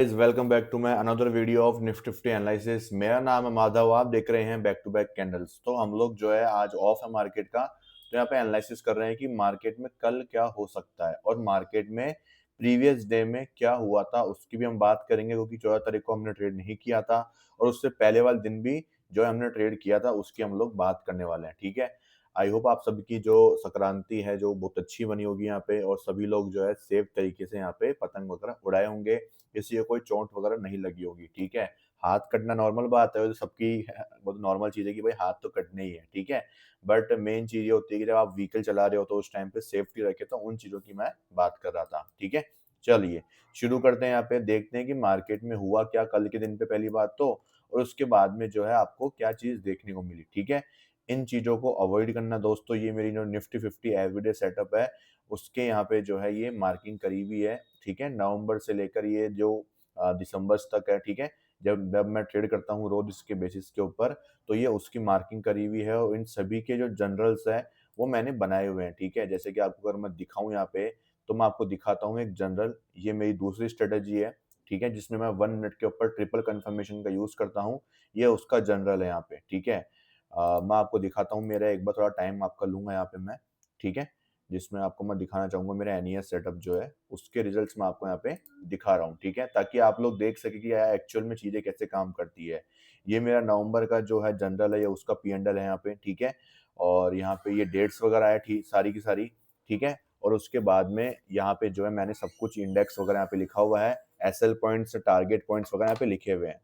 Welcome back to my another video of Nifty 50 analysis. मेरा नाम है माधव, आप देख रहे हैं बैक टू बैक कैंडल्स। तो हम लोग जो है आज ऑफ है मार्केट का, तो यहाँ पे एनालिसिस कर रहे हैं कि मार्केट में कल क्या हो सकता है और मार्केट में प्रीवियस डे में क्या हुआ था उसकी भी हम बात करेंगे, क्योंकि 14 तारीख को हमने ट्रेड नहीं किया था और उससे पहले वाले दिन भी जो है हमने ट्रेड किया था उसकी हम लोग बात करने वाले हैं। ठीक है, आई होप आप सबकी जो संक्रांति है जो बहुत अच्छी बनी होगी यहाँ पे, और सभी लोग जो है सेफ तरीके से यहाँ पे पतंग वगैरह उड़ाए होंगे, किसी को कोई चोट वगैरह नहीं लगी होगी। ठीक है, हाथ कटना नॉर्मल बात है, वो तो सबकी बहुत नॉर्मल चीज़ है कि भाई हाथ तो कटने ही है। ठीक है, बट मेन चीज़ ये होती है कि जब आप व्हीकल चला रहे हो तो उस टाइम पे सेफ्टी रखे, तो उन चीज़ों की मैं बात कर रहा था। ठीक है, चलिए शुरू करते हैं। यहाँ पे देखते हैं कि मार्केट में हुआ क्या कल के दिन पे, पहली बात तो, और उसके बाद में जो है आपको क्या चीज़ देखने को मिली। ठीक है, इन चीज़ों को अवॉइड करना दोस्तों। ये मेरी जो निफ्टी 50 एवरीडे सेटअप है उसके यहाँ पे जो है ये मार्किंग करीबी है। ठीक है, नवंबर से लेकर ये जो दिसंबर तक है। ठीक है, जब जब मैं ट्रेड करता हूँ रोज इसके बेसिस के ऊपर, तो ये उसकी मार्किंग करीबी है और इन सभी के जो जनरल्स है वो मैंने बनाए हुए हैं। ठीक है, जैसे कि आपको अगर मैं दिखाऊं यहाँ पे, तो मैं आपको दिखाता हूँ एक जनरल। ये मेरी दूसरी स्ट्रेटेजी है। ठीक है, जिसमें मैं 1 मिनट के ऊपर ट्रिपल कंफर्मेशन का यूज करता हूँ। ये उसका जनरल है यहाँ पे। ठीक है, मैं आपको दिखाता हूँ, मेरा एक बार थोड़ा टाइम आपका लूँगा यहाँ पे मैं। ठीक है, जिसमें आपको मैं दिखाना चाहूँगा मेरा एनईएस सेटअप जो है, उसके रिजल्ट्स मैं आपको यहाँ पे दिखा रहा हूँ। ठीक है, ताकि आप लोग देख सकें कि यार एक्चुअल में चीज़ें कैसे काम करती है। ये मेरा नवंबर का जो है जनरल है, ये उसका पी&एल है यहाँ पे। ठीक है, और यहाँ पे ये डेट्स वगैरह है ठीक सारी की सारी। ठीक है, और उसके बाद में यहाँ पे जो है मैंने सब कुछ इंडेक्स वगैरह यहाँ पे लिखा हुआ है, एसएल पॉइंट्स, टारगेट पॉइंट्स वगैरह यहाँ पे लिखे हुए हैं।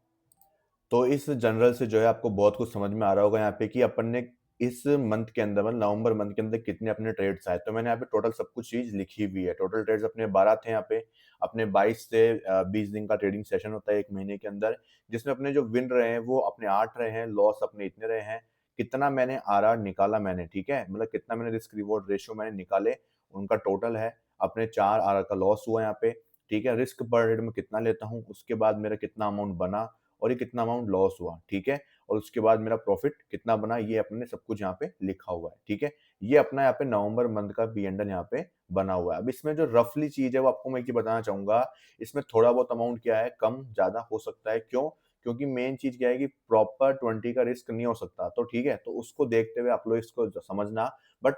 तो इस जनरल से जो है आपको बहुत कुछ समझ में आ रहा होगा यहाँ पे कि अपन ने इस मंथ के अंदर, मतलब नवंबर मंथ के अंदर कितने अपने ट्रेड्स आए। तो मैंने यहाँ पे टोटल सब कुछ चीज लिखी हुई है। टोटल ट्रेड्स अपने 12 थे यहाँ पे। अपने 22 से 20 दिन का ट्रेडिंग सेशन होता है एक महीने के अंदर, जिसमें अपने जो विन रहे हैं वो अपने 8 रहे हैं, लॉस अपने इतने रहे हैं। कितना मैंने आरआर निकाला मैंने, ठीक है, मतलब कितना मैंने रिस्क रिवॉर्ड रेशियो मैंने निकाले, उनका टोटल है। अपने 4 आरआर का लॉस हुआ यहाँ पे। ठीक है, रिस्क पर रेट में कितना लेता हूँ, उसके बाद मेरा कितना अमाउंट बना और ये कितना अमाउंट लॉस हुआ। ठीक है, और उसके बाद मेरा प्रॉफिट कितना बना, ये अपने सब कुछ यहाँ पे लिखा हुआ है। ठीक है, ये अपना यहाँ पे नवंबर मंथ का पी&एल यहाँ पे बना हुआ है। अब इसमें जो रफली चीज है वो आपको मैं एक चीज बताना चाहूंगा, इसमें थोड़ा बहुत अमाउंट क्या है कम ज्यादा हो सकता है। क्यों? क्योंकि मेन चीज क्या है कि प्रॉपर 20 का रिस्क नहीं हो सकता। तो ठीक है, तो उसको देखते हुए आप लोग इसको समझना। बट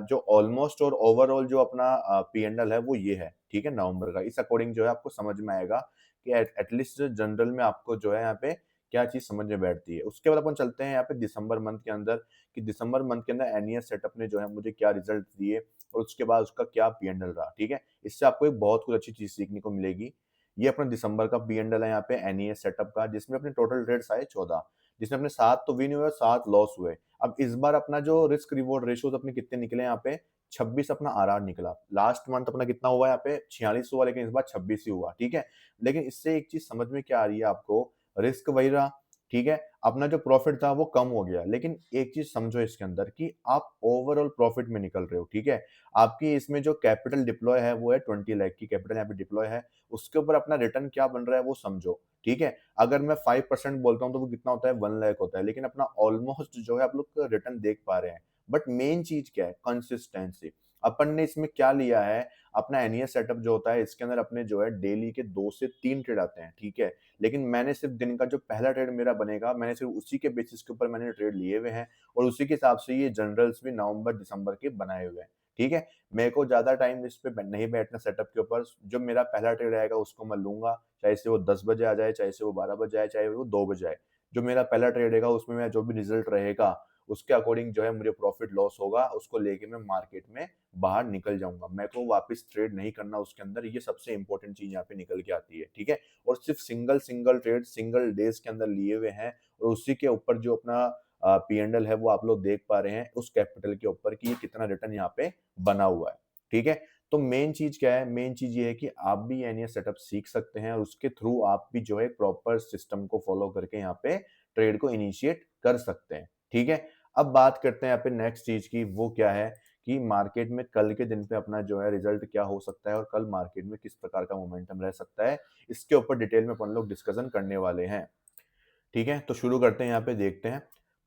जो ऑलमोस्ट और ओवरऑल जो अपना पी&एल है वो ये है। ठीक है, नवंबर का, इस अकॉर्डिंग जो है आपको समझ में आएगा कि एटलीस्ट जनरल में आपको जो है यहाँ पे क्या चीज समझ में बैठती है। उसके बाद अपन चलते हैं यहाँ पे दिसंबर मंथ के अंदर, कि दिसंबर मंथ के अंदर एनईएस सेटअप ने जो है मुझे क्या रिजल्ट दिए और उसके बाद उसका क्या पी&एल रहा। ठीक है, इससे आपको एक बहुत कुछ अच्छी चीज सीखने को मिलेगी। ये अपना दिसंबर का पी&एल है यहाँ पे एनईएस सेटअप का, जिसमें अपने टोटल ट्रेड्स आए 14, जिसमें अपने 7 तो विन हुए और 7 लॉस हुए। अब इस बार अपना जो रिस्क रिवॉर्ड रेशियो अपने कितने निकले यहाँ पे, 26 अपना आरआर निकला। लास्ट मंथ अपना कितना हुआ यहाँ पे, 46 हुआ, लेकिन इस बार 26 ही हुआ। ठीक है, लेकिन इससे एक चीज समझ में क्या आ रही है आपको, रिस्क वही रहा। ठीक है, अपना जो प्रॉफिट था वो कम हो गया, लेकिन एक चीज समझो इसके अंदर कि आप ओवरऑल प्रॉफिट में निकल रहे हो। ठीक है, आपकी इसमें जो कैपिटल डिप्लॉय है वो है 20 लाख की कैपिटल यहाँ पे डिप्लॉय है, उसके ऊपर अपना रिटर्न क्या बन रहा है वो समझो। ठीक है, अगर मैं 5% बोलता हूँ तो वो कितना होता है, 1 लाख होता है, लेकिन अपना ऑलमोस्ट जो है आप लोग रिटर्न देख पा रहे हैं। बट मेन चीज क्या है, कंसिस्टेंसी। अपन ने इसमें क्या लिया है, अपना एनईएस सेटअप जो होता है इसके अंदर अपने जो है डेली के 2 से 3 ट्रेड आते हैं। ठीक है, लेकिन मैंने सिर्फ दिन का जो पहला ट्रेड मेरा बनेगा, मैंने सिर्फ उसी के बेसिस के ऊपर मैंने ट्रेड लिए हुए हैं और उसी के हिसाब से ये जनरल्स भी नवंबर दिसंबर के बनाए हुए हैं। ठीक है, मेरे को ज्यादा टाइम इस पे नहीं बैठना सेटअप के ऊपर। जो मेरा पहला ट्रेड आएगा उसको मैं लूंगा, चाहे से वो 10 बजे आ जाए, चाहे से वो 12 बजे आए, चाहे वो 2 बजे आए। जो मेरा पहला ट्रेड रहेगा उसमें मैं जो भी रिजल्ट रहेगा उसके अकॉर्डिंग जो है मुझे प्रॉफिट लॉस होगा, उसको लेके मैं मार्केट में बाहर निकल जाऊंगा। मेरे को वापस ट्रेड नहीं करना उसके अंदर, ये सबसे इंपॉर्टेंट चीज यहाँ पे निकल के आती है। ठीक है, और सिर्फ single single trade single days के अंदर लिए हुए हैं, और उसी के ऊपर जो अपना पी&एल है वो आप लोग देख पा रहे हैं उस कैपिटल के ऊपर कि ये कितना रिटर्न यहाँ पे बना हुआ है। ठीक है, तो मेन चीज क्या है, मेन चीज ये है कि आप भी एनईएस सेटअप सीख सकते हैं और उसके थ्रू आप भी जो है प्रॉपर सिस्टम को फॉलो करके यहाँ पे ट्रेड को इनिशिएट कर सकते हैं। ठीक है, अब बात करते हैं यहाँ पे नेक्स्ट चीज की, वो क्या है कि मार्केट में कल के दिन पे अपना जो है रिजल्ट क्या हो सकता है और कल मार्केट में किस प्रकार का मोमेंटम रह सकता है, इसके ऊपर डिटेल में अपन लोग डिस्कशन करने वाले हैं। ठीक है, तो शुरू करते हैं, यहाँ पे देखते हैं।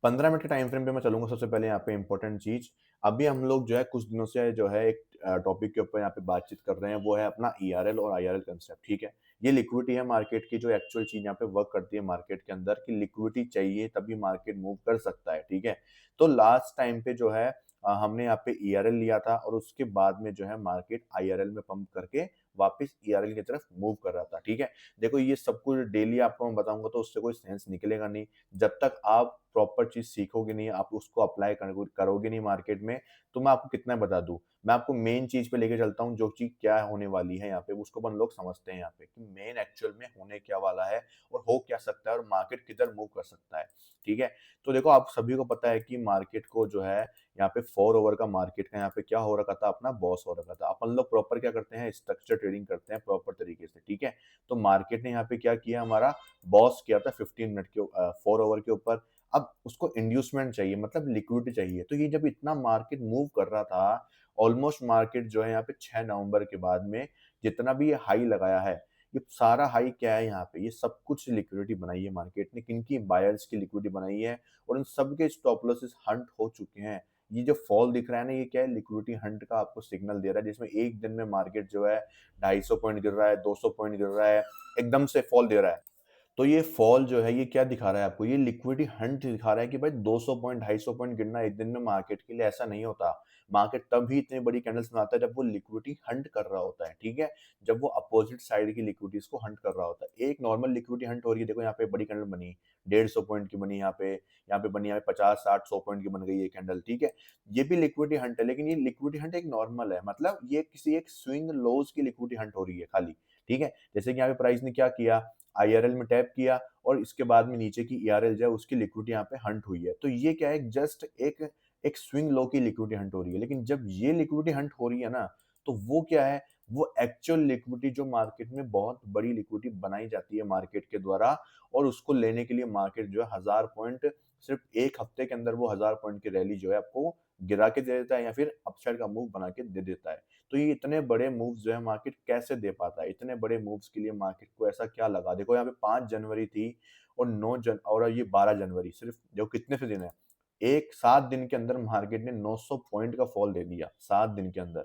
15 मिनट के टाइम फ्रेम पे मैं चलूंगा। सबसे पहले यहाँ पे इंपॉर्टेंट चीज, अभी हम लोग जो है कुछ दिनों से जो है एक टॉपिक के ऊपर यहाँ पे बातचीत कर रहे हैं, वो है अपना ईआरएल और आईआरएल कंसेप्ट। ठीक है, ये लिक्विडिटी है मार्केट की, जो एक्चुअल चीज़ यहाँ पे वर्क करती है मार्केट के अंदर, कि लिक्विडिटी चाहिए तभी मार्केट मूव कर सकता है, ठीक है? तो लास्ट टाइम पे जो है हमने यहाँ पे ईआरएल लिया था और उसके बाद में जो है मार्केट आईआरएल में पंप करके वापस ईआरएल की तरफ मूव कर रहा था, ठीक है? देखो ये सब कुछ डेली आपको मैं बताऊँगा तो उससे कोई सेंस निकलेगा नहीं। जब तक आप प्रॉपर चीज़ सीखोगे नहीं, आप उसको अप्लाई करोगे नहीं मार्केट में, तो मैं आपको कितना बता दूँ। मैं आपको मेन चीज़ पे लेके चलता हूँ, जो चीज़ क्या होने वाली है यहाँ पे, उसको अपन लोग समझते हैं यहाँ पे कि मेन एक्चुअल में होने क्या वाला है और हो क्या सकता है और मार्केट किधर मूव कर सकता है, ठीक है? तो देखो आप सभी को पता है कि मार्केट को जो है यहाँ पे 4 ओवर का मार्केट का यहाँ पे क्या हो रखा था, अपना बॉस हो रखा था। अपन लोग प्रॉपर क्या करते हैं, स्ट्रक्चर ट्रेडिंग करते हैं प्रॉपर तरीके से, ठीक है? तो मार्केट ने यहाँ पे क्या किया, हमारा बॉस किया था 15 मिनट के 4 ओवर के ऊपर। अब उसको इंड्यूसमेंट चाहिए, मतलब लिक्विडिटी चाहिए। तो ये जब इतना मार्केट मूव कर रहा था, ऑलमोस्ट मार्केट जो है यहाँ पे 6 नवंबर के बाद में जितना भी ये हाई लगाया है, ये सारा हाई क्या है यहाँ पे, ये सब कुछ लिक्विडिटी बनाई है मार्केट ने। किनकी? बायर्स की लिक्विडिटी बनाई है और उन सब के स्टॉप लॉसेस हंट हो चुके हैं। ये जो फॉल दिख रहा है ना, ये क्या है, लिक्विडिटी हंट का आपको सिग्नल दे रहा है, जिसमें एक दिन में मार्केट जो है 250 पॉइंट गिर रहा है, 200 पॉइंट गिर रहा है, एकदम से फॉल दे रहा है। तो ये फॉल जो है ये क्या दिखा रहा है आपको? ये लिक्विडिटी हंट दिखा रहा है कि भाई 200 पॉइंट 250 पॉइंट गिरना एक दिन में मार्केट के लिए ऐसा नहीं होता। मार्केट तभी इतनी बड़ी कैंडल्स बनाता है जब वो लिक्विडिटी हंट कर रहा होता है, ठीक है? जब वो अपोजिट साइड की लिक्विडिटीज़ को हंट कर रहा होता है। एक नॉर्मल लिक्विडिटी हंट हो रही है, देखो यहाँ पे बड़ी कैंडल बनी, 150 पॉइंट की बनी यहाँ पे बनी, यहाँ पे 50, 60, 100 पॉइंट की बन गई ये कैंडल, ठीक है? ये भी लिक्विडिटी हंट है, लेकिन ये लिक्विडिटी हंट एक नॉर्मल है, मतलब ये किसी एक स्विंग लोज़ की लिक्विडिटी हंट हो रही है खाली, ठीक है? जैसे कि यहाँ पे प्राइस ने क्या किया, आईआरएल में टैप किया और इसके बाद में नीचे की ईआरएल जो है उसकी लिक्विडिटी यहाँ पे हंट हुई है। तो ये क्या है, जस्ट एक एक स्विंग लो की लिक्विडिटी हंट हो रही है। लेकिन जब ये लिक्विडिटी हंट हो रही है ना, तो वो क्या है, वो एक्चुअल लिक्विडिटी जो मार्केट में बहुत बड़ी लिक्विडिटी बनाई जाती है मार्केट के द्वारा और उसको लेने के लिए मार्केट जो है 1000 पॉइंट सिर्फ 1 हफ्ते के अंदर वो 1000 पॉइंट की रैली जो है आपको गिरा के दे देता है या फिर अपसाइड का मूव बना के दे देता है। तो ये इतने बड़े मूव्स जो है मार्केट कैसे दे पाता है? इतने बड़े मूव्स के लिए मार्केट को ऐसा क्या लगा? देखो यहाँ पे 5 जनवरी थी और 9 जन और ये 12 जनवरी, सिर्फ जो कितने से दिन है? 7 दिन के अंदर मार्केट ने 900 पॉइंट का फॉल दे दिया, 7 दिन के अंदर।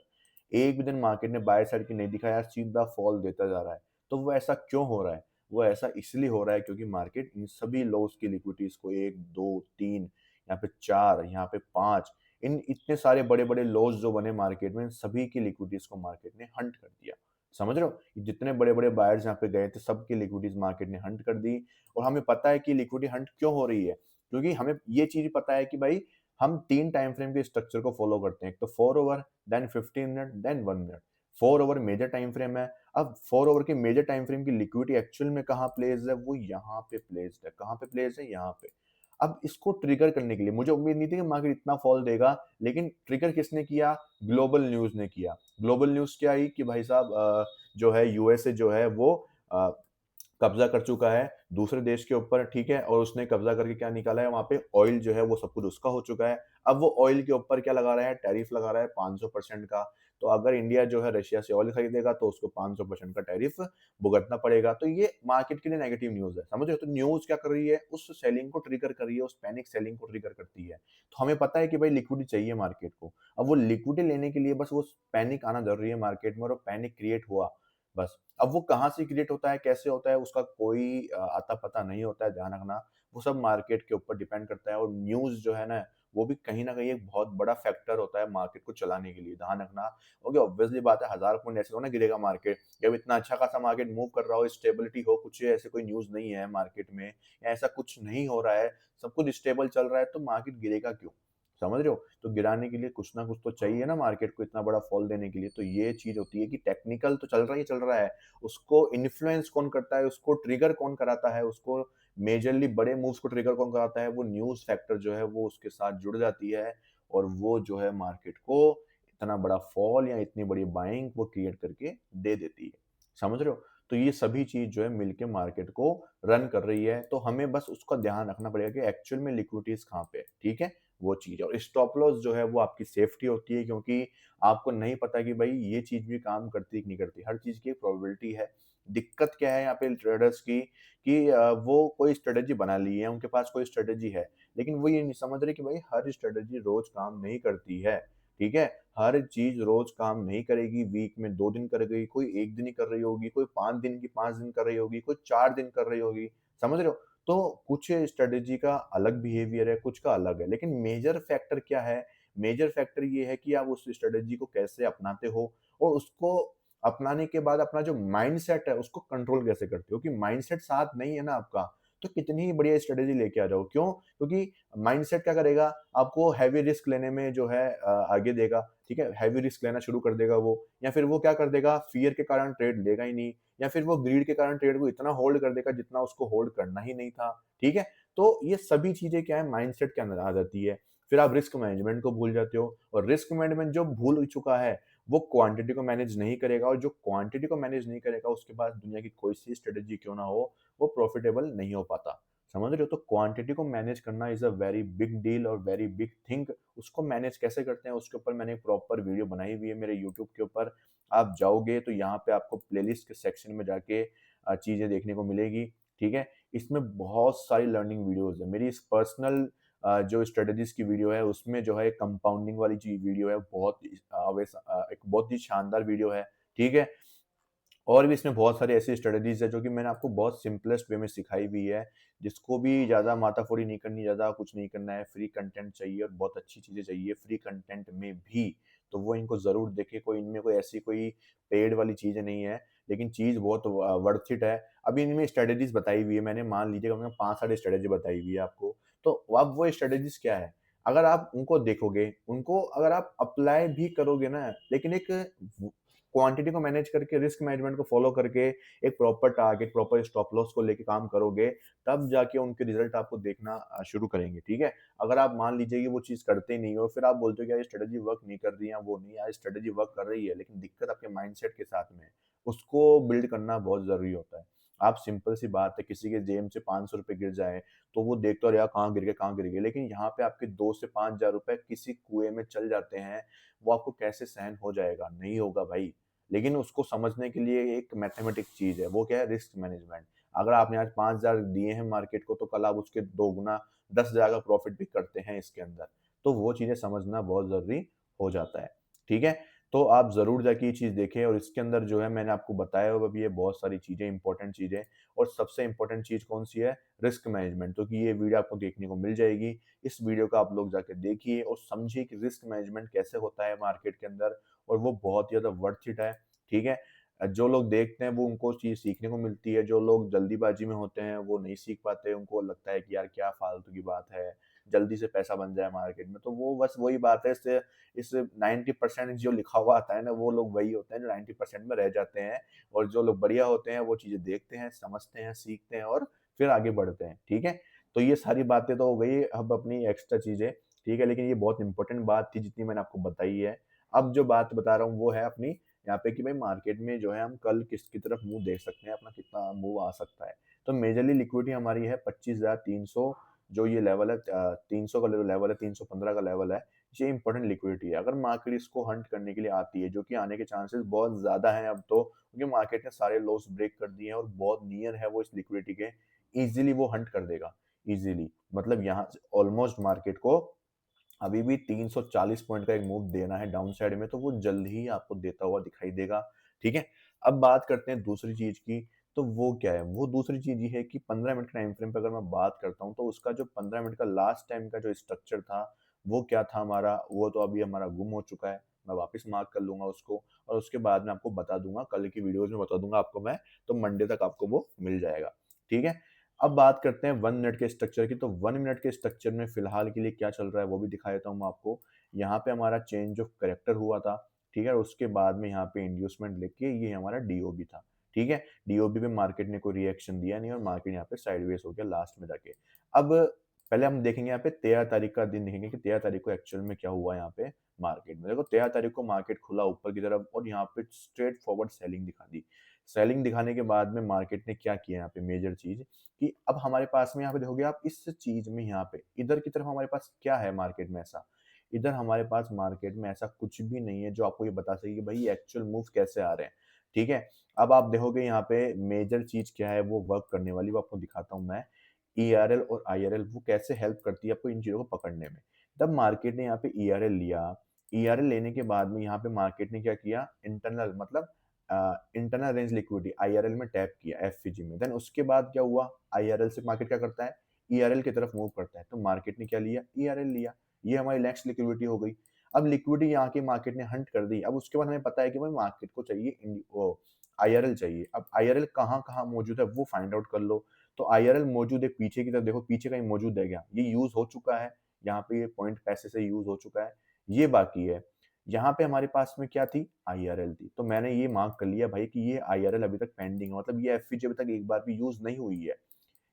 एक भी दिन मार्केट ने बाय साइड की नहीं दिखाया, सीधा फॉल देता जा रहा है। तो वो ऐसा क्यों हो रहा है? वो ऐसा इसलिए हो रहा है क्योंकि मार्केट इन सभी लॉस की लिक्विडिटीज़ को 1, 2, 3, यहाँ पे 4, यहाँ पे 5, इन इतने सारे बड़े-बड़े लॉस जो बने मार्केट में, इन सभी की लिक्विडिटीज़ को मार्केट ने हंट कर दिया। समझ रहे हो? ये जितने बड़े-बड़े बायर्स यहाँ पे गए थे, सबकी लिक्विडिटीज़ मार्केट ने हंट कर दी और हमें पता है कि लिक्विडिटी हंट क्यों हो रही है? क्योंकि हमें ये चीज़ पता है कि भाई हम 3 टाइम फ्रेम के स्ट्रक्चर को फॉलो करते हैं। एक तो 4 hour, then 15 minute, then 1 minute. 4 hour major time frame है। अब 4 ओवर के मेजर टाइम फ्रेम की लिक्विडिटी एक्चुअल में कहाँ प्लेस्ड है? वो यहाँ पे प्लेस्ड है। कहाँ पे प्लेस्ड है? यहाँ पे। अब इसको ट्रिगर करने के लिए मुझे उम्मीद नहीं थी कि मार्केट इतना फॉल देगा, लेकिन ट्रिगर किसने किया? ग्लोबल न्यूज़ ने किया। ग्लोबल न्यूज़ क्या आई कि भाई साहब जो है यूएसए जो है वो अ, कब्ज़ा कर चुका है दूसरे देश के ऊपर, ठीक है? और उसने कब्ज़ा करके क्या निकाला है, वहाँ पे ऑयल जो है वो सब कुछ उसका हो चुका है। अब वो ऑयल के ऊपर क्या लगा रहा है, टैरिफ लगा रहा है 500% का। तो अगर इंडिया जो है रशिया से ऑयल खरीदेगा तो उसको 500% का टैरिफ भुगतना पड़ेगा। तो ये मार्केट के लिए नेगेटिव न्यूज़ है, समझ रहे हो? तो न्यूज़ क्या कर रही है, उस सेलिंग को ट्रिगर कर रही है, उस पैनिक सेलिंग को ट्रिगर करती है। तो हमें पता है कि भाई लिक्विडिटी चाहिए मार्केट को। अब वो लिक्विडिटी लेने के लिए बस वो पैनिक आना ज़रूरी है मार्केट में और वो पैनिक क्रिएट हुआ, बस। अब वो कहाँ से क्रिएट होता है, कैसे होता है, उसका कोई आता-पता नहीं होता है, ध्यान रखना। वो सब मार्केट के ऊपर डिपेंड करता है और न्यूज़ जो है ना, वो भी कहीं न कहीं एक बहुत बड़ा फैक्टर होता है मार्केट को चलाने के लिए, ध्यान रखना। क्योंकि ऑब्वियसली बात है, 1000 पॉइंट ऐसे थोड़ी ना गिरेगा मार्केट। जब इतना अच्छा खासा मार्केट मूव कर रहा हो, स्टेबिलिटी हो, कुछ ऐसे कोई न्यूज़ नहीं है मार्केट में, या ऐसा कुछ नहीं हो रहा है, सब कुछ स्टेबल चल रहा है, तो मार्केट गिरेगा क्यों? समझ रहे हो? तो गिराने के लिए कुछ ना कुछ तो चाहिए ना मार्केट को इतना बड़ा फॉल देने के लिए। तो ये चीज़ होती है कि टेक्निकल तो चल रहा ही चल रहा है, उसको इन्फ्लुएंस कौन करता है, उसको ट्रिगर कौन कराता है, उसको मेजरली बड़े मूव्स को ट्रिगर कौन कराता है, वो न्यूज़ फैक्टर जो है वो उसके साथ जुड़ जाती है और वो जो है मार्केट को इतना बड़ा फॉल या इतनी बड़ी बाइंग वो क्रिएट करके दे देती है। समझ रहे हो? तो ये सभी चीज़ जो है मिलके मार्केट को रन कर रही है, तो हमें बस उसका ध्यान रखना पड़ेगा कि एक्चुअल में लिक्विडिटीज़ कहाँ पे है, ठीक है? वो चीज़ है और स्टॉप लॉस जो है वो आपकी सेफ्टी होती है, क्योंकि आपको नहीं पता कि भाई ये चीज़ भी काम करती है कि नहीं करती। हर चीज़ की एक प्रोबेबिलिटी है। दिक्कत क्या है यहाँ पे ट्रेडर्स की कि वो कोई स्ट्रैटेजी बना ली है, उनके पास कोई स्ट्रैटेजी है, लेकिन वो ये नहीं समझ रहे कि भाई हर स्ट्रैटेजी रोज़ काम नहीं करती है। ठीक है? हर चीज़ रोज़ काम नहीं करेगी, वीक में 2 दिन कर गई, कोई 1 दिन ही कर रही होगी, कोई 5 दिन की 5 दिन कर रही होगी, कोई 4 दिन कर रही होगी, समझ रहे हो? तो कुछ स्ट्रैटेजी का अलग बिहेवियर है, कुछ का अलग है, लेकिन मेजर फैक्टर क्या है? मेजर फैक्टर ये है कि आप उस स्ट्रैटेजी को कैसे अपनाते हो और उसको अपनाने के बाद अपना जो माइंडसेट है, उसको कंट्रोल कैसे करते हो? कि माइंडसेट साथ नहीं है ना आपका, तो कितनी ही बढ़िया स्ट्रैटेजी लेके आ जाओ। क्यों? क्योंकि माइंडसेट क्या करेगा, आपको हेवी रिस्क लेने में जो है आगे देगा, ठीक है? हेवी रिस्क लेना शुरू कर देगा वो, या फिर वो क्या कर देगा, फ़ियर के कारण ट्रेड लेगा ही नहीं, या फिर वो ग्रीड के कारण ट्रेड को इतना होल्ड कर देगा जितना उसको होल्ड करना ही नहीं था, ठीक है? तो ये सभी चीज़ें क्या है, माइंडसेट के अंदर आ जाती है। फिर आप रिस्क मैनेजमेंट को भूल जाते हो और रिस्क मैनेजमेंट जो भूल चुका है, वो क्वांटिटी को मैनेज नहीं करेगा और जो क्वांटिटी को मैनेज नहीं करेगा, उसके पास दुनिया की कोई सी स्ट्रेटजी क्यों ना हो, वो प्रॉफिटेबल नहीं हो पाता। समझ रहे हो? तो क्वांटिटी को मैनेज करना is a very big deal और वेरी बिग थिंग। उसको मैनेज कैसे करते हैं, उसके ऊपर मैंने एक प्रॉपर वीडियो बनाई हुई है मेरे यूट्यूब के ऊपर। आप जाओगे तो यहाँ पे आपको प्लेलिस्ट के सेक्शन में जाके चीज़ें देखने को मिलेगी, ठीक है? इसमें बहुत सारी लर्निंग वीडियोज़ है। मेरी इस पर्सनल जो स्ट्रेटजीज़ की वीडियो है, उसमें जो है कंपाउंडिंग वाली वीडियो है, एक बहुत ही शानदार वीडियो है, ठीक है? और भी इसमें बहुत सारी ऐसी स्ट्रेटजीज़ है जो कि मैंने आपको बहुत सिंपलेस्ट वे में सिखाई हुई है, जिसको भी ज़्यादा माथा-फोड़ी नहीं करनी, ज़्यादा कुछ नहीं करना है, फ्री कंटेंट चाहिए और बहुत अच्छी चीज़ें चाहिए फ्री कंटेंट में भी, तो वो इनको ज़रूर देखें। कोई इनमें कोई ऐसी कोई पेड वाली चीज़ें नहीं है, लेकिन चीज़ बहुत वर्थ इट है। अभी इनमें स्ट्रेटजीज़ बताई हुई है, मैंने मान लीजिए कम से कम 5-6 स्ट्रेटजी बताई हुई है आपको, तो अब वो स्ट्रेटजीज़ क्या है? अगर आप उनको देखोगे, उनको अगर आप अप्लाई भी करोगे ना, लेकिन एक व क्वांटिटी को मैनेज करके, रिस्क मैनेजमेंट को फॉलो करके, एक proper target, proper stop loss को लेके काम करोगे, तब जाके उनके रिजल्ट आपको देखना शुरू करेंगे, ठीक है? अगर आप मान लीजिए कि वो चीज़ करते ही नहीं हो, फिर आप बोलते हो कि यार ये स्ट्रैटेजी वर्क नहीं कर रही है, वो नहीं, यार स्ट्रैटेजी वर्क कर रही है, लेकिन दिक्कत आपके माइंडसेट के साथ में है। उसको बिल्ड करना बहुत ज़रूरी होता है। आप सिंपल सी बात है, किसी के जेब से ₹500 गिर जाएँ, तो वो देखता है, "अरे यार कहाँ गिर गए, कहाँ गिर गए?" लेकिन यहाँ पे आपके 2 से ₹5000 किसी कुएँ में चल जाते हैं, वो आपको कैसे सहन हो जाएगा? नहीं होगा भाई। लेकिन उसको समझने के लिए एक मैथमेटिक्स चीज़ है, वो क्या है, रिस्क मैनेजमेंट। अगर आपने आज 5000 दिए हैं मार्केट को, तो कल आप उसके 2 गुना 10,000 का प्रॉफ़िट भी करते हैं इसके अंदर। तो वो चीज़ें समझना बहुत ज़रूरी हो जाता है, ठीक है? तो आप ज़रूर जाके ये चीज़ देखें और इसके अंदर जो है मैंने आपको बताया हुआ भी है बहुत सारी चीज़ें, इम्पोर्टेंट चीज़ें, और सबसे इम्पोर्टेंट चीज़ कौन-सी है? Risk management. तो कि ये वीडियो आपको देखने को मिल जाएगी। इस वीडियो को आप लोग जाके देखिए और समझिए कि रिस्क मैनेजमेंट कैसे होता है मार्केट के अंदर, और वो बहुत ही ज़्यादा वर्थ इट है। ठीक है? जो लोग देखते हैं वो उनको चीज़ सीखने को मिलती है, जो लोग जल्दीबाज़ी में होते हैं वो नहीं सीख पाते, उनको लगता है कि यार क्या फालतू की बात है, जल्दी से पैसा बन जाए मार्केट में। तो वो बस वही बात है, इस 90% जो लिखा हुआ आता है ना, वो लोग वही होते हैं जो 90% में रह जाते हैं, और जो लोग बढ़िया होते हैं वो चीज़ें देखते हैं, समझते हैं, सीखते हैं और फिर आगे बढ़ते हैं। ठीक है? तो ये सारी बातें तो हो गई अब अपनी एक्स्ट्रा चीज़ें, ठीक है? लेकिन ये बहुत इम्पोर्टेंट बात थी जितनी मैंने आपको बताई है। अब जो बात बता रहा हूँ वो है अपनी यहाँ पे कि भाई मार्केट में जो है हम कल किसकी तरफ मुँह देख सकते हैं, अपना कितना मूव आ सकता है। तो मेजरली लिक्विडिटी हमारी है 25,300, जो ये लेवल है 300 का लेवल है, 315 का लेवल है, ये इम्पोर्टेंट लिक्विडिटी है। अगर मार्केट इसको हंट करने के लिए आती है, जो कि आने के चांसेस बहुत ज़्यादा हैं अब तो, क्योंकि मार्केट ने सारे लोज़ ब्रेक कर दिए हैं और बहुत नियर है वो इस लिक्विडिटी के, ईज़िली वो हंट कर देगा, ईज़िली। मतलब यहाँ से ऑलमोस्ट मार्केट को अभी भी 340 पॉइंट का एक मूव देना है डाउन साइड में, तो वो जल्द ही आपको देता हुआ दिखाई देगा, ठीक है? अब बात करते हैं दूसरी चीज़ की, तो वो क्या है? वो दूसरी चीज़ ये है कि 15 मिनट के टाइम फ्रेम पे अगर मैं बात करता हूँ, तो उसका जो 15 मिनट का लास्ट टाइम का जो स्ट्रक्चर था, वो क्या था हमारा, वो तो अभी हमारा गुम हो चुका है। मैं वापस मार्क कर लूँगा उसको और उसके बाद में आपको बता दूँगा, कल की वीडियोज़ में बता दूँगा आपको मैं, तो मंडे तक आपको वो मिल जाएगा, ठीक है? अब बात करते हैं 1 मिनट के स्ट्रक्चर की, तो 1 मिनट के स्ट्रक्चर में फिलहाल के लिए क्या चल रहा है वो भी दिखा देता हूँ मैं आपको। यहाँ पे हमारा चेंज ऑफ कैरेक्टर हुआ था, ठीक है? और उसके बाद में यहाँ पे इंड्यूसमेंट लेके ये हमारा डीओबी था, ठीक है? डीओबी पे मार्केट ने कोई रिएक्शन दिया नहीं और मार्केट यहाँ पे साइडवेज़ हो गया लास्ट में जाके। अब पहले हम देखेंगे यहाँ पे 13 तारीख का दिन देखेंगे कि 13 तारीख को एक्चुअल में क्या हुआ यहाँ पे मार्केट में। देखो 13 तारीख को मार्केट खुला ऊपर की तरफ और यहाँ पे स्ट्रेट फॉरवर्ड सेलिंग दिखा दी। सेलिंग दिखाने के बाद में मार्केट ने क्या किया यहाँ पे मेजर चीज़, कि अब हमारे पास में यहाँ पे देखोगे आप इस चीज़ में यहाँ पे इधर की तरफ हमारे पास क्या है मार्केट में ऐसा? इधर हमारे पास मार्केट में ऐसा कुछ भी नहीं है जो आपको ये बता सके कि भाई ये एक्चुअल मूव कैसे आ रहे हैं, ठीक है? अब आप देखोगे यहाँ पे मेजर चीज़ क्या है वो वर्क करने वाली, वो आपको दिखाता हूँ मैं। ईआरएल और आईआरएल वो कैसे हेल्प करती है आपको इन चीज़ों को पकड़ने में। तब मार्केट ने यहाँ पे ईआरएल लिया, ईआरएल लेने के बाद में यहाँ पे मार्केट ने क्या किया, इंटरनल मतलब इंटरनल रेंज लिक्विडिटी आईआरएल में टैप किया एफवीजी में। देन उसके बाद क्या हुआ, आईआरएल से मार्केट क्या करता है, ईआरएल की तरफ मूव करता है, तो मार्केट ने क्या लिया, ईआरएल लिया। ये हमारी नेक्स्ट लिक्विडिटी हो गई। अब लिक्विडिटी यहाँ की मार्केट ने हंट कर दी। अब उसके बाद हमें पता है कि भाई मार्केट को चाहिए वो आईआरएल चाहिए। अब आईआरएल कहाँ-कहाँ मौजूद है वो फाइंड आउट कर लो। तो आईआरएल मौजूद है पीछे की तरफ, देखो पीछे कहीं मौजूद है क्या? ये यूज़ हो चुका है, यहाँ पे ये पॉइंट पैसे से यूज़ हो चुका है, ये बाकी है। यहाँ पे हमारे पास में क्या थी? आईआरएल थी। तो मैंने ये मार्क कर लिया भाई कि ये आईआरएल अभी तक पेंडिंग है, मतलब ये एफवीजी अभी तक एक बार भी यूज़ नहीं हुई है।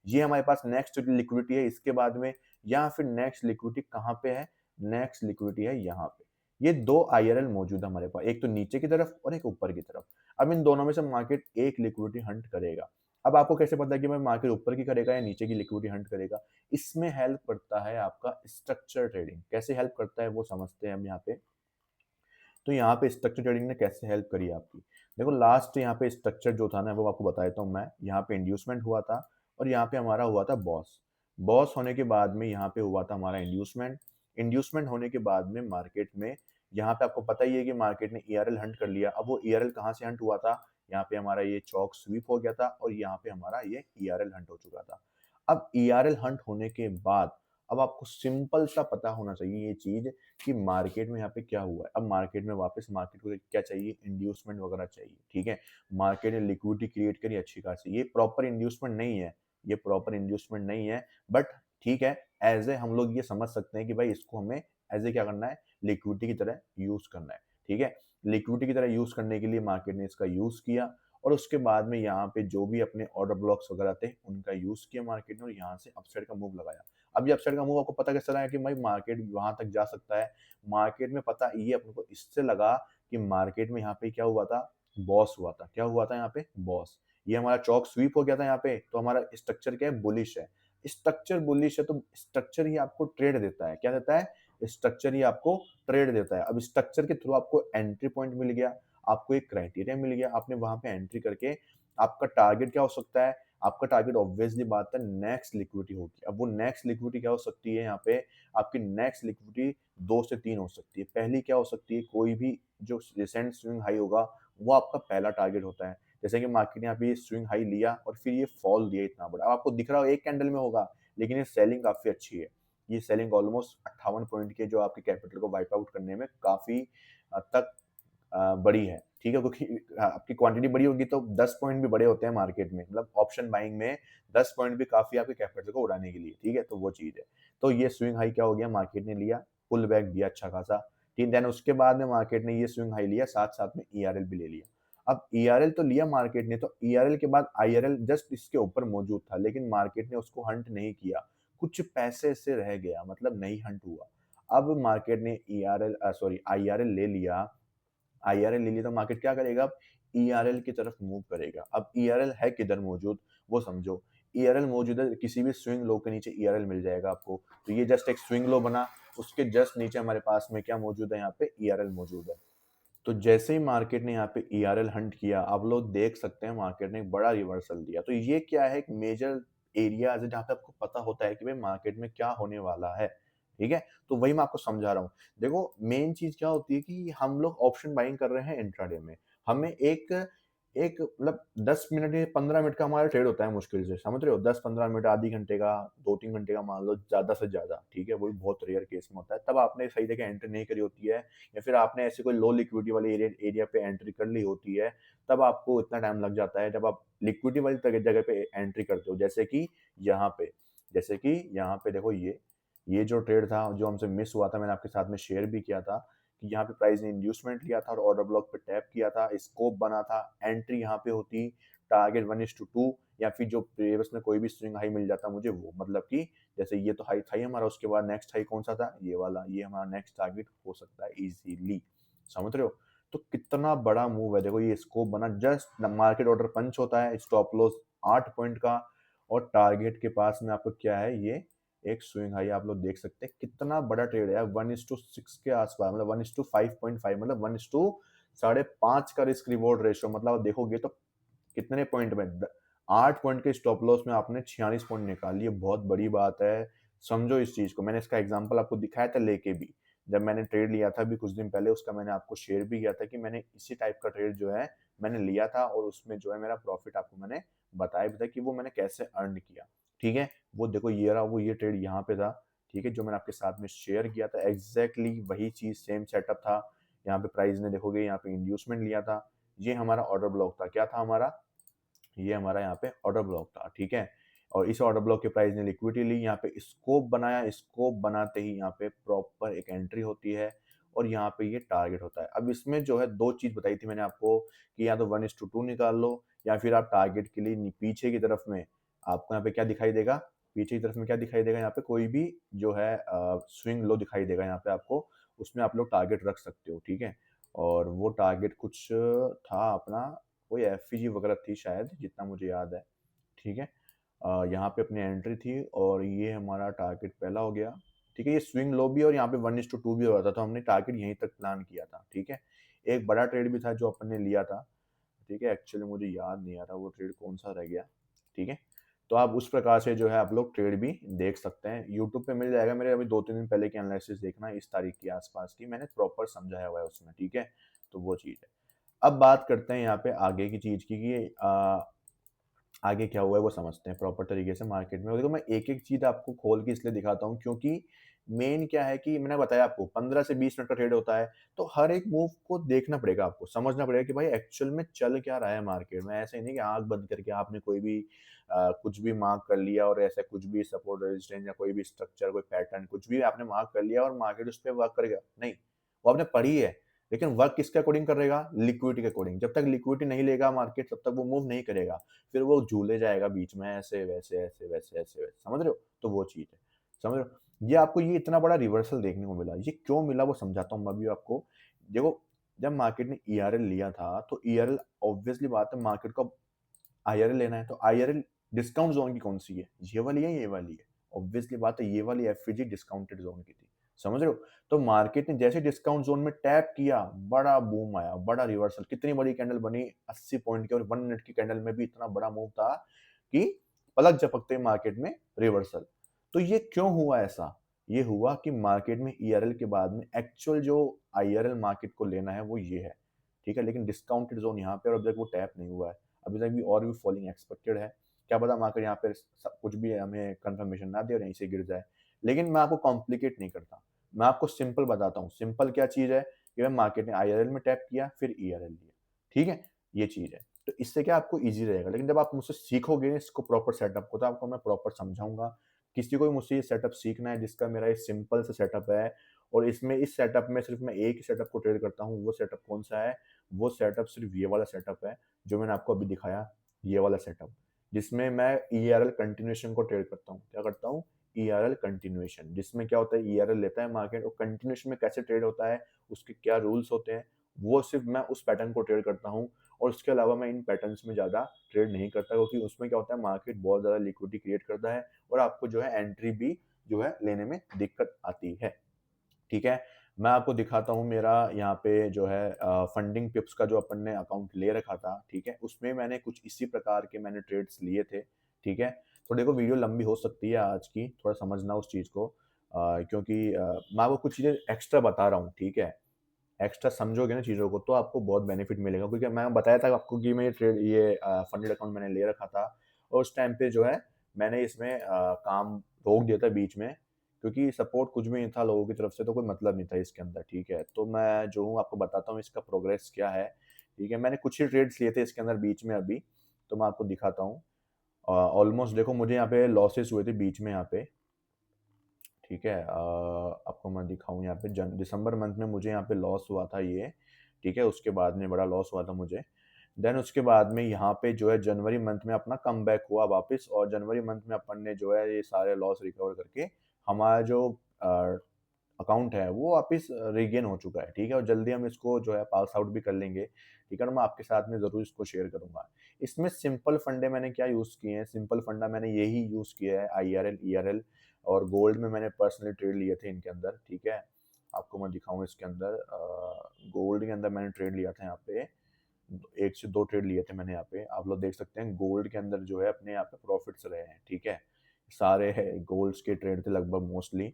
ये हमारे पास नेक्स्ट लिक्विडिटी है इसके बाद में, या फिर नेक्स्ट लिक्विडिटी कहाँ पे है? नेक्स्ट लिक्विडिटी है यहाँ पे। ये 2 आईआरएल मौजूद है हमारे पास, एक तो नीचे की तरफ और एक ऊपर की तरफ। अब इन दोनों में से मार्केट एक लिक्विडिटी हंट करेगा। अब आपको कैसे पता है कि भाई मार्केट ऊपर की करेगा या नीचे की लिक्विडिटी हंट करेगा? इसमें हेल्प करता है आपका स्ट्रक्चर ट्रेडिंग। कैसे हेल्प करता है वो समझते हैं हम यहाँ पे। तो यहाँ पे स्ट्रक्चर ट्रेडिंग ने कैसे हेल्प करी आपकी? देखो लास्ट यहाँ पे स्ट्रक्चर जो था ना वो आपको बता देता हूँ मैं। यहाँ पे इंड्यूसमेंट हुआ था और यहाँ पे हमारा हुआ था बॉस। बॉस होने के बाद में यहाँ पे हुआ था हमारा इंड्यूसमेंट। इंड्यूसमेंट होने के बाद में मार्केट में यहाँ पे आपको पता ही है कि मार्केट ने ईआरएल हंट कर लिया। अब वो ईआरएल कहाँ से हंट हुआ था? यहाँ पे हमारा ये चौक स्वीप हो गया था और यहाँ पे हमारा ये ईआरएल हंट हो चुका था। अब ईआरएल हंट होने के बाद अब आपको सिंपल सा पता होना चाहिए ये चीज़ कि मार्केट में यहाँ पे क्या हुआ है। अब मार्केट में वापस मार्केट को क्या चाहिए, इंड्यूसमेंट वगैरह चाहिए, ठीक है। मार्केट ने लिक्विडिटी क्रिएट करी अच्छी खासी। ये प्रॉपर इंड्यूसमेंट नहीं है, ये प्रॉपर इंड्यूसमेंट नहीं है, बट ठीक है, एज ए हम लोग ये समझ सकते हैं कि भाई इसको हमें एज ए क्या करना है, लिक्विडिटी की तरह यूज करना है, ठीक है। लिक्विडिटी की तरह यूज करने के लिए मार्केट ने इसका यूज किया और उसके बाद में यहाँ पे जो भी अपने ऑर्डर ब्लॉक्स वगैरह थे उनका यूज किया मार्केट ने और यहाँ से अपसाइड का मूव लगाया। अब ये अपसाइड का मूव आपको पता कैसे लगा कि भाई मार्केट वहाँ तक जा सकता है। मार्केट में पता ये अपने को इससे लगा कि मार्केट में यहाँ पे क्या हुआ था, बॉस हुआ था। क्या हुआ था यहाँ पे? बॉस। ये हमारा चौक स्वीप हो गया था यहाँ पे, तो हमारा स्ट्रक्चर क्या है? बुलिश है। स्ट्रक्चर बुलिश है तो स्ट्रक्चर ही आपको ट्रेड देता है। क्या देता है? स्ट्रक्चर ही आपको ट्रेड देता है। अब स्ट्रक्चर के थ्रू आपको एंट्री पॉइंट मिल गया, आपको एक क्राइटेरिया मिल गया, आपने वहाँ पे एंट्री करके आपका टारगेट क्या हो सकता है? आपका टारगेट ऑब्वियसली बात है नेक्स्ट लिक्विडिटी होगी। अब वो नेक्स्ट लिक्विडिटी क्या हो सकती है यहाँ पे? आपकी नेक्स्ट लिक्विडिटी 2 से 3 हो सकती है। पहली क्या हो सकती है? कोई भी जो रिसेंट स्विंग हाई होगा, वो आपका पहला टारगेट होता है। जैसे कि मार्केट ने यहाँ पे स्विंग हाई लिया और फिर ये फॉल दिया इतना बड़ा। अब आपको दिख रहा हो एक कैंडल में होगा, लेकिन ये सेलिंग काफ़ी अच्छी है। ये सेलिंग ऑलमोस्ट 58 पॉइंट के जो आपके कैपिटल को वाइप आउट करने में काफ़ी हद तक बड़ी है, ठीक है? क्योंकि आपकी क्वांटिटी बड़ी होगी तो 10 पॉइंट भी बड़े होते हैं मार्केट में, मतलब ऑप्शन बाइंग में 10 पॉइंट भी काफ़ी आपके कैपिटल को उड़ाने के लिए, ठीक है? तो वो चीज़ है। तो ये स्विंग हाई क्या हो गया, मार्केट ने लिया, पुल बैक दिया अच्छा खासा, ठीक, देन उसके बाद में मार्केट ने ये स्विंग हाई लिया, साथ-साथ में ईआरएल भी ले लिया। अब ईआरएल तो लिया मार्केट ने, तो ईआरएल के बाद आईआरएल जस्ट इसके ऊपर मौजूद था, लेकिन मार्केट ने उसको हंट नहीं किया, कुछ पैसे से रह गया, मतलब नहीं हंट हुआ। अब मार्केट ने आईआरएल ले लिया, आईआरएल ले लिया तो मार्केट क्या करेगा अब? ईआरएल की तरफ मूव करेगा। अब ईआरएल है किधर मौजूद वो समझो। ईआरएल मौजूद है किसी भी स्विंग लो के नीचे, ईआरएल मिल जाएगा आपको। तो ये जस्ट एक स्विंग लो बना, उसके जस्ट नीचे हमारे पास में क्या मौजूद है, यहाँ पे ईआरएल मौजूद है। तो जैसे ही मार्केट ने यहाँ पे ईआरएल हंट किया, आप लोग देख सकते हैं मार्केट ने एक बड़ा रिवर्सल दिया। तो ये क्या है, एक मेजर एरियाज़ है जहाँ पे आपको पता होता है कि भाई मार्केट में क्या होने वाला है, ठीक है? तो वही मैं आपको समझा रहा हूँ। देखो मेन चीज़ क्या होती है कि हम लोग ऑप्शन बाइंग कर रहे हैं इंट्राडे में। हमें एक एक मतलब 10 मिनट या 15 मिनट का हमारा ट्रेड होता है मुश्किल से, समझ रहे हो? 10-15 मिनट, आधी घंटे का, 2-3 घंटे का मान लो ज़्यादा से ज़्यादा, ठीक है? वो भी बहुत रेयर केस में होता है। तब आपने सही जगह एंटर नहीं करी होती है या फिर आपने ऐसे कोई लो लिक्विडिटी वाले एरिया पे एंट्री कर ली होती है, तब आपको इतना टाइम लग जाता है जब आप लिक्विडिटी वाली जगह पे एंट्री करते हो। जैसे कि यहाँ पे देखो ये जो ट्रेड था जो हमसे मिस हुआ था, मैंने आपके साथ में शेयर भी किया था कि यहाँ पे प्राइस ने इंड्यूसमेंट लिया था और ऑर्डर ब्लॉक पे टैप किया था, स्कोप बना था, एंट्री यहाँ पे होती, टारगेट 1:2 या फिर जो प्रीवियस में कोई भी स्विंग हाई मिल जाता मुझे वो, मतलब कि जैसे ये तो हाई था ही हमारा, उसके बाद नेक्स्ट हाई कौन-सा था? ये वाला, ये हमारा नेक्स्ट टारगेट हो सकता है ईज़िली, समझ रहे हो? तो कितना बड़ा मूव है, देखो ये स्कोप बना, जस्ट मार्केट ऑर्डर पंच होता है, स्टॉप लॉस 8 पॉइंट का और टारगेट के पास में आपको क्या है, ये एक स्विंग हाई आप लोग देख सकते हैं। कितना बड़ा ट्रेड है यार, 1:6 के आसपास, मतलब 1:5.5, मतलब 1 साढ़े 5 का रिस्क रिवॉर्ड रेशियो, मतलब आप देखोगे तो कितने पॉइंट में 8 पॉइंट के स्टॉप लॉस में आपने 46 पॉइंट निकाल लिए, बहुत बड़ी बात है। समझो इस चीज़ को, मैंने इसका एग्ज़ाम्पल आपको दिखाया था लेके भी। जब मैंने ट्रेड लिया था अभी कुछ दिन पहले, उसका मैंने आपको शेयर भी किया था कि मैंने इसी टाइप का ट्रेड जो है मैंने लिया था, और उसमें जो है मेरा प्रॉफिट आपको मैंने बताया भी था कि वो मैंने कैसे अर्न किया, ठीक है। वो देखो ये रहा, वो ये ट्रेड यहाँ पे था, ठीक है, जो मैंने आपके साथ में शेयर किया था, एग्जैक्टली वही चीज़ सेम सेटअप था। यहाँ पे प्राइस ने देखोगे यहाँ पे इंड्यूसमेंट लिया था, ये हमारा ऑर्डर ब्लॉक था, क्या था हमारा, ये हमारा यहाँ पे ऑर्डर ब्लॉक था, ठीक है। और इस ऑर्डर ब्लॉक के प्राइस ने लिक्विडिटी ली, यहाँ पे स्कोप बनाया, स्कोप बनाते ही यहाँ पे प्रॉपर एक एंट्री होती है, और यहाँ पे ये टारगेट होता है। अब इसमें जो है दो चीज बताई थी मैंने आपको कि या तो 1:2 निकाल लो, या फिर आप टारगेट के लिए पीछे की तरफ में आपको यहाँ पे क्या दिखाई देगा, पीछे की तरफ में क्या दिखाई देगा, यहाँ पे कोई भी जो है स्विंग लो दिखाई देगा यहाँ पे आपको, उसमें आप लोग टारगेट रख सकते हो, ठीक है। और वो टारगेट कुछ था अपना, कोई एफईजी वगैरह थी शायद, जितना मुझे याद है, ठीक है। यहाँ पे अपनी एंट्री थी, और ये हमारा टारगेट पहला हो गया, ठीक है। ये स्विंग लो भी और यहाँ पे 1:2 भी हो रहा था, तो हमने टारगेट यहीं तक प्लान किया था, ठीक है। एक बड़ा ट्रेड भी था जो अपन ने लिया था, ठीक है, एक्चुअली मुझे याद नहीं आ रहा वो ट्रेड कौन सा रह गया, ठीक है। तो आप उस प्रकार से जो है आप लोग ट्रेड भी देख सकते हैं, यूट्यूब पे मिल जाएगा मेरे, अभी 2-3 दिन पहले की एनालिसिस देखना, इस तारीख के आसपास की मैंने प्रॉपर समझाया हुआ है उसमें, ठीक है। तो वो चीज़ है। अब बात करते हैं यहाँ पे आगे की चीज़ की कि आगे क्या हुआ है वो समझते हैं प्रॉपर तरीके से मार्केट में। और देखो मैं एक-एक चीज़ आपको खोल के इसलिए दिखाता हूँ क्योंकि मेन क्या है कि मैंने बताया आपको 15 से 20 मिनट का ट्रेड होता है, तो हर एक मूव को देखना पड़ेगा आपको, समझना पड़ेगा कि भाई एक्चुअल में चल क्या रहा है मार्केट में। ऐसा ही नहीं कि आँख बंद करके आपने कोई भी कुछ भी मार्क कर लिया और ऐसा कुछ भी सपोर्ट रेजिस्टेंस या कोई भी स्ट्रक्चर, कोई पैटर्न कुछ भी आपने मार्क कर लिया और मार्केट उस पे वर्क करेगा। नहीं, वो आपने पढ़ी है, लेकिन वर्क किसके अकॉर्डिंग करेगा? लिक्विडिटी के अकॉर्डिंग। जब तक लिक्विडिटी नहीं लेगा मार्केट तब तक वो मूव नहीं करेगा। फिर वो झूले जाएगा बीच में ऐसे वैसे ऐसे वैसे ऐसे वैसे, समझ रहे हो? तो वो चीज़ है, समझ रहे हो? ये आपको ये इतना बड़ा रिवर्सल देखने को मिला, ये क्यों मिला वो समझाता हूँ मैं अभी आपको। देखो, जब मार्केट ने ईआरएल लिया था तो ईआरएल ऑब्वियसली बात है मार्केट को आईआरएल लेना है, तो आईआरएल डिस्काउंट ज़ोन की कौन-सी है? ये वाली है, ये वाली है? ऑब्वियसली बात है ये वाली एफवीजी डिस्काउंटेड ज़ोन की थी, समझ रहे हो? तो मार्केट ने जैसे डिस्काउंट ज़ोन में टैप किया, बड़ा बूम आया, बड़ा रिवर्सल, कितनी बड़ी कैंडल बनी 80 पॉइंट की, और 1 मिनट की कैंडल में भी इतना बड़ा मूव था कि पलक झपकते ही मार्केट में रिवर्सल। तो ये क्यों हुआ ऐसा? ये हुआ कि मार्केट में ईआरएल के बाद में एक्चुअल जो आईआरएल मार्केट को लेना है वो ये है, ठीक है? लेकिन डिस्काउंटेड ज़ोन यहाँ पे, और अब तक वो टैप नहीं हुआ है। अभी तक भी और भी फॉलिंग एक्सपेक्टेड है। क्या पता मार्केट यहाँ पे सब कुछ भी हमें कंफर्मेशन ना दे और यहीं से गिर जाए। लेकिन मैं आपको कॉम्प्लिकेट नहीं करता। मैं आपको सिंपल बताता हूँ। सिंपल क्या चीज़ है कि भाई मार्केट ने आईआरएल में टैप किया, फिर ईआरएल लिया। ठीक है? ये चीज़ है। तो इससे क्या आपको ईज़ी रहेगा। लेकिन जब आप मुझसे सीखोगे इसको प्रॉपर सेटअप को, तो आपको मैं प्रॉपर समझाऊँगा। किसी को भी मुझसे ये सेटअप सीखना है जिसका मेरा ये सिंपल सा सेटअप है, और इसमें इस सेटअप में सिर्फ़ मैं एक ही सेटअप को ट्रेड करता हूँ। वो सेटअप कौन-सा है? वो सेटअप सिर्फ़ ये वाला सेटअप है, जो मैंने आपको अभी दिखाया, ये वाला सेटअप, जिसमें मैं ईआरएल कंटिन्यूएशन को ट्रेड करता हूँ। क्या करता हूँ? ईआरएल कंटिन्यूएशन, जिसमें क्या होता है, ईआरएल लेता है मार्केट और कंटिन्यूएशन में कैसे ट्रेड होता है, उसके क्या रूल्स होते हैं, वो सिर्फ़ मैं उस पैटर्न को ट्रेड करता हूँ, और उसके अलावा मैं इन पैटर्न्स में ज़्यादा ट्रेड नहीं करता, क्योंकि उसमें क्या होता है, मार्केट बहुत ज़्यादा लिक्विडिटी क्रिएट करता है और आपको जो है एंट्री भी जो है लेने में दिक्कत आती है। ठीक है? मैं आपको दिखाता हूँ मेरा यहाँ पे जो है फंडिंग पिप्स का जो अपन ने अकाउंट ले रखा था, ठीक है? उसमें मैंने कुछ इसी प्रकार के मैंने ट्रेड्स लिए थे, ठीक है? तो देखो वीडियो लंबी हो सकती है आज की, थोड़ा समझना उस चीज़ को, क्योंकि मैं आपको कुछ चीज़ें एक्स्ट्रा बता रहा हूँ, ठीक है? एक्स्ट्रा समझोगे ना चीज़ों को तो आपको बहुत बेनिफिट मिलेगा, क्योंकि मैं बताया था आपको कि मैं ये फंडेड अकाउंट मैंने ले रखा था, और उस टाइम पे जो है मैंने इसमें काम रोक दिया था बीच में, क्योंकि सपोर्ट कुछ भी नहीं था लोगों की तरफ से, तो कोई मतलब नहीं था इसके अंदर, ठीक है। तो मैं जो हूँ आपको बताता हूँ इसका प्रोग्रेस क्या है, ठीक है। मैंने कुछ ही ट्रेड्स लिए थे इसके अंदर बीच में अभी, तो मैं आपको दिखाता हूँ। ऑलमोस्ट देखो मुझे यहाँ पे लॉसेस हुए थे बीच में यहाँ पे, ठीक है। आपको मैं दिखाऊँ यहाँ पे, जन दिसंबर मंथ में मुझे यहाँ पे लॉस हुआ था ये, ठीक है, उसके बाद में बड़ा लॉस हुआ था मुझे। देन उसके बाद में यहाँ पे जो है जनवरी मंथ में अपना कमबैक हुआ वापस, और जनवरी मंथ में अपन ने जो है ये सारे लॉस रिकवर करके हमारा जो अ, अकाउंट है वो वापस रीगेन हो चुका है, ठीक है? और जल्दी हम इसको जो है पास आउट भी कर लेंगे, ठीक है? और मैं आपके साथ में ज़रूर इसको शेयर करूँगा। इसमें सिंपल फंडे मैंने क्या यूज़ किए हैं, सिंपल फंडा मैंने यही यूज़ किया है, आईआरएल, ईआरएल, और गोल्ड में मैंने पर्सनली ट्रेड लिए थे इनके अंदर, ठीक है? आपको मैं दिखाऊँ इसके अंदर, गोल्ड के अंदर मैंने ट्रेड लिया था यहाँ पे, 1 से 2 ट्रेड लिए थे मैंने यहाँ पे। आप लोग देख सकते हैं गोल्ड के अंदर जो है अपने यहाँ पे प्रॉफिट्स रहे हैं, ठीक है? सारे है गोल्ड्स के ट्रेड थे लगभग मोस्टली।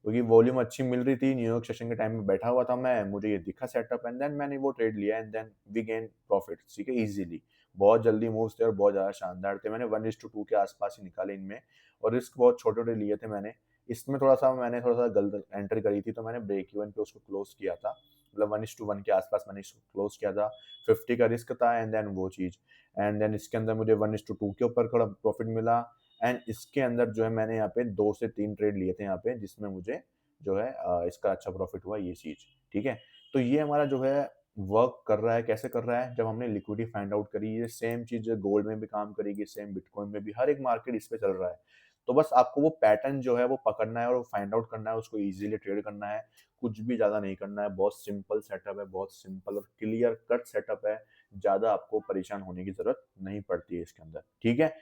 क्योंकि वॉल्यूम अच्छी मिल रही थी, न्यूयॉर्क सेशन के टाइम में बैठा हुआ था मैं, मुझे ये दिखा सेटअप एंड देन मैंने वो ट्रेड लिया and then we gain profit, ठीक है, ईज़िली। बहुत जल्दी मूव्स थे और बहुत ज़्यादा शानदार थे। मैंने 1:2 के आस-पास ही निकाले इनमें और रिस्क बहुत छोटे-छोटे लिए थे मैंने। इसमें मैंने थोड़ा-सा गलत एंट्री करी थी, तो मैंने ब्रेक इवन पे उसको क्लोज़ किया था। मतलब 1:1 के आस-पास मैंने इसको क्लोज़ किया था। 50 का रिस्क था एंड देन वो चीज़। एंड देन इसके अंदर मुझे 1:2 के ऊपर थोड़ा प्रॉफिट मिला एंड इसके अंदर जो है मैंने यहाँ पे 2 से 3 ट्रेड लिए थे यहाँ पे, जिसमें मुझे जो है इसका अच्छा प्रॉफिट हुआ ये चीज़, ठीक है? तो ये हमारा जो है वर्क कर रहा है, कैसे कर रहा है? जब हमने लिक्विडिटी फाइंड आउट करी, ये सेम चीज़ गोल्ड में भी काम करेगी, सेम बिटकॉइन में भी, हर एक मार्केट इस पे चल रहा है। तो बस आपको वो पैटर्न जो है वो पकड़ना है और फाइंड आउट करना है, उसको ईज़िली ट्रेड करना है, कुछ भी ज़्यादा नहीं करना है, बहुत सिंपल सेटअप है, बहुत सिंपल और क्लियर कट सेटअप है, ज़्यादा आपको परेशान होने की ज़रूरत नहीं पड़ती है इसके अंदर, ठीक है?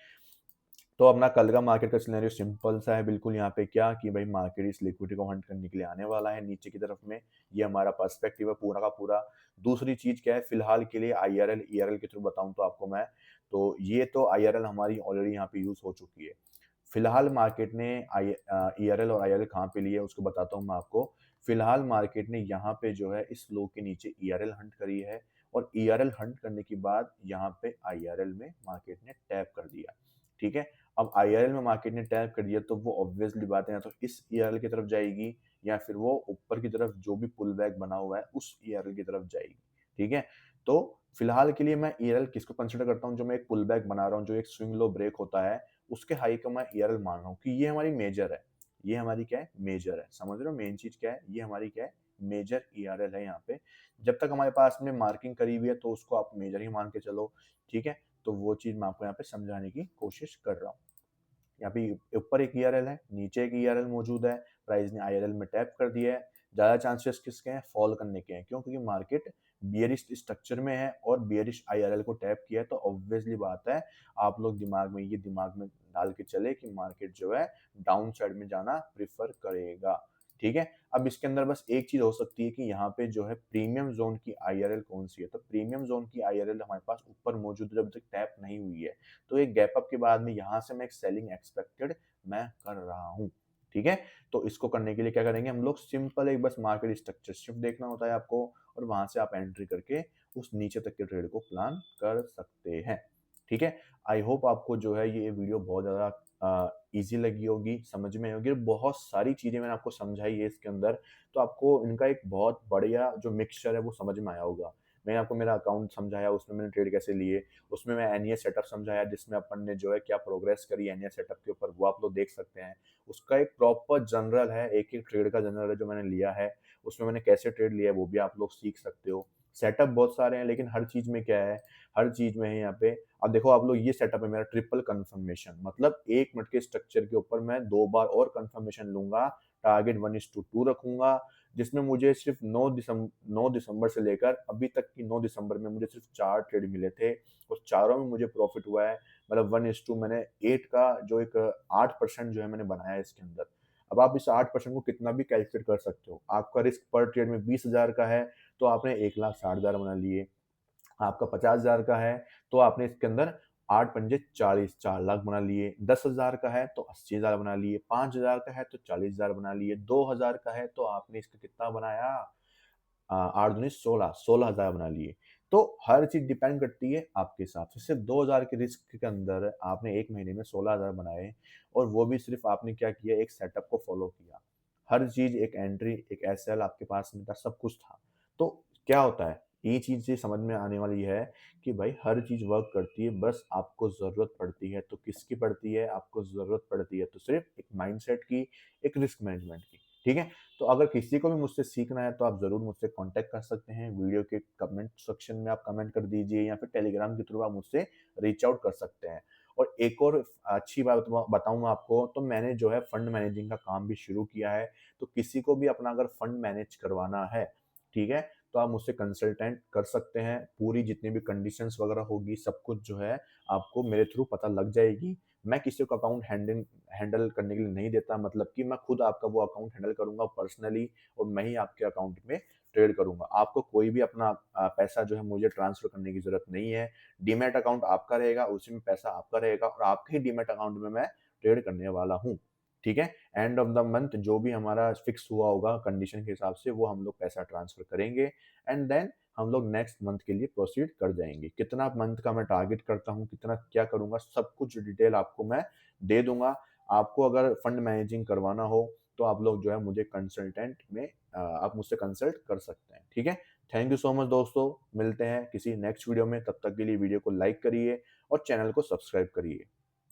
तो अपना कल का मार्केट का सिनेरियो सिंपल सा है बिल्कुल यहाँ पे क्या कि भाई मार्केट इस लिक्विडिटी को हंट करने के लिए आने वाला है नीचे की तरफ में। ये हमारा पर्सपेक्टिव है पूरा का पूरा। दूसरी चीज़ क्या है फिलहाल के लिए आईआरएल, ईआरएल के थ्रू बताऊँ तो आपको मैं, तो ये तो आईआरएल हमारी ऑलरेडी यहाँ पे यूज़ हो चुकी है। फिलहाल मार्केट ने ईआरएल और आईआरएल कहाँ पे ली है उसको बताता हूँ मैं आपको। फिलहाल मार्केट ने यहाँ पे जो है इस लो के नीचे ईआरएल हंट करी है और ईआरएल हंट करने के बाद यहाँ पे आईआरएल में मार्केट ने टैप कर दिया, ठीक है? अब आईआरएल में मार्केट ने टैप कर दिया तो वो ऑब्वियसली बात है या तो इस ईआरएल की तरफ जाएगी या फिर वो ऊपर की तरफ जो भी पुल बैक बना हुआ है उस ईआरएल की तरफ जाएगी, ठीक है? तो फिलहाल के लिए मैं ईआरएल किसको कंसीडर करता हूँ जो मैं एक पुल बैक बना रहा हूँ, जो एक स्विंग लो ब्रेक होता है, उसके हाई का मैं ईआरएल मान रहा हूँ कि ये हमारी मेजर है। ये हमारी क्या है? मेजर है। समझ रहे हो मेन चीज़ क्या है? ये हमारी क्या है? मेजर ईआरएल है यहाँ पे। जब तक हमारे पास में मार्किंग करी हुई है तो उसको आप मेजर ही मान के चलो, ठीक है? तो वो चीज़ मैं आपको यहाँ पे समझाने की कोशिश कर रहा हूँ। यहाँ पे ऊपर एक ईआरएल है, नीचे एक ईआरएल मौजूद है, प्राइस ने आईआरएल में टैप कर दिया है। ज़्यादा चांसेस किसके हैं? फॉल करने के हैं। क्यों? क्योंकि मार्केट बियरिश स्ट्रक्चर में है और बियरिश आईआरएल को टैप किया है तो ऑब्वियसली बात है, आप लोग दिमाग में डाल के चले कि मार्केट जो है डाउन साइड में जाना प्रेफ़र करेगा, ठीक है? अब इसके अंदर बस एक चीज़ हो सकती है कि यहाँ पे जो है प्रीमियम ज़ोन की आईआरएल कौन-सी है? तो प्रीमियम ज़ोन की आईआरएल हमारे पास ऊपर मौजूद है, जब तक टैप नहीं हुई है। तो एक गैप अप के बाद में यहाँ से मैं एक सेलिंग एक्सपेक्टेड मैं कर रहा हूँ, ठीक है? तो इसको करने के लिए क्या करेंगे हम लोग सिंपल एक बस मार्केट स्ट्रक्चर शिफ्ट देखना होता है आपको और वहाँ से आप एंट्री करके उस नीचे तक के ट्रेड को प्लान कर सकते हैं, ठीक है? आई होप आपको जो है ये वीडियो बहुत ज़्यादा ईज़ी लगी होगी, समझ में आई होगी और बहुत सारी चीज़ें मैंने आपको समझाई है इसके अंदर, तो आपको इनका एक बहुत बढ़िया जो मिक्सचर है वो समझ में आया होगा। मैंने आपको मेरा अकाउंट समझाया, उसमें मैंने ट्रेड कैसे लिए, उसमें मैं एनईएस सेटअप समझाया जिसमें अपन ने जो है क्या प्रोग्रेस करी एनईएस सेटअप के ऊपर वो आप लोग देख सकते हैं। उसका एक प्रॉपर जनरल है, एक-एक ट्रेड का जनरल है जो मैंने लिया है, उसमें मैंने कैसे ट्रेड लिया है वो भी आप लोग सीख सकते हो। सेटअप बहुत सारे हैं लेकिन हर चीज़ में क्या है, हर चीज़ में है यहाँ पे अब देखो आप लोग ये सेटअप है मेरा ट्रिपल कन्फर्मेशन मतलब 1 मिनट के स्ट्रक्चर के ऊपर मैं 2 बार और कन्फर्मेशन लूँगा, टारगेट 1:2 रखूँगा, जिसमें मुझे सिर्फ 9 दिसंबर से लेकर अभी तक की 9 दिसंबर में मुझे सिर्फ 4 ट्रेड मिले थे और चारों में मुझे प्रॉफ़िट हुआ है। मतलब 1:2 मैंने 8 का जो एक 8% जो है मैंने बनाया है इसके अंदर। अब आप इस 8% को कितना भी कैलकुलेट कर सकते हो। आपका रिस्क पर ट्रेड में 20,000 का है, तो आपने 1,60,000 बना लिए। आपका 50,000 का है, तो आपने इसके अंदर 8 पंजे 40, 4 लाख बना लिए। 10,000 का है, तो 80,000 बना लिए। 5,000 का है, तो 40,000 बना लिए। 2,000 का है, तो आपने इसका कितना बनाया 8 दूनी 16, 16,000 बना लिए। तो हर चीज़ डिपेंड करती है आपके हिसाब से। सिर्फ 2,000 के रिस्क के अंदर आपने 1 महीने में 16,000 बनाए और वो भी सिर्फ आपने क्या किया, एक सेटअप को फ़ॉलो किया। हर चीज़, एक एंट्री, एक एसएल आपके पास में था, सब कुछ था। तो क्या होता है, ये चीज़ ये समझ में आने वाली है कि भाई हर चीज़ वर्क करती है, बस आपको ज़रूरत पड़ती है। तो किसकी पड़ती है? आपको ज़रूरत पड़ती है तो सिर्फ एक माइंडसेट की, एक रिस्क मैनेजमेंट की, ठीक है? तो अगर किसी को भी मुझसे सीखना है तो आप ज़रूर मुझसे कॉन्टैक्ट कर सकते हैं। वीडियो के कमेंट सेक्शन में आप कमेंट कर दीजिए या फिर टेलीग्राम के थ्रू आप मुझसे रीच आउट कर सकते हैं। और एक और अच्छी बात बताऊँ मैं आपको तो मैंने जो है फंड मैनेजिंग का काम भी शुरू किया है। तो किसी को भी अपना अगर फंड मैनेज करवाना है, ठीक है? तो आप मुझसे कंसल्टेंट कर सकते हैं। पूरी जितनी भी कंडीशंस वगैरह होगी सब कुछ जो है आपको मेरे थ्रू पता लग जाएगी। मैं किसी को अकाउंट हैंडल करने के लिए नहीं देता मतलब कि मैं खुद आपका वो अकाउंट हैंडल करूँगा पर्सनली और मैं ही आपके अकाउंट में ट्रेड करूँगा। आपको कोई भी अपना पैसा जो है मुझे ट्रांसफ़र करने की ज़रूरत नहीं है। डीमैट अकाउंट आपका रहेगा, उसी में पैसा आपका रहेगा और आपके ही डीमैट अकाउंट में मैं ट्रेड करने वाला हूँ। ठीक है? एंड ऑफ द मंथ जो भी हमारा फिक्स हुआ होगा कंडीशन के हिसाब से वो हम लोग पैसा ट्रांसफ़र करेंगे एंड देन हम लोग नेक्स्ट मंथ के लिए प्रोसीड कर जाएँगे। कितना मंथ का मैं टारगेट करता हूँ, कितना क्या करूँगा, सब कुछ डिटेल आपको मैं दे दूँगा। आपको अगर फंड मैनेजिंग करवाना हो, तो आप लोग जो है मुझे कंसल्टेंट में आप मुझसे कंसल्ट कर सकते हैं, ठीक है? थैंक यू सो मच दोस्तों, मिलते हैं किसी नेक्स्ट वीडियो में, तब तक के लिए वीडियो को लाइक करिए और चैनल को सब्सक्राइब करिए।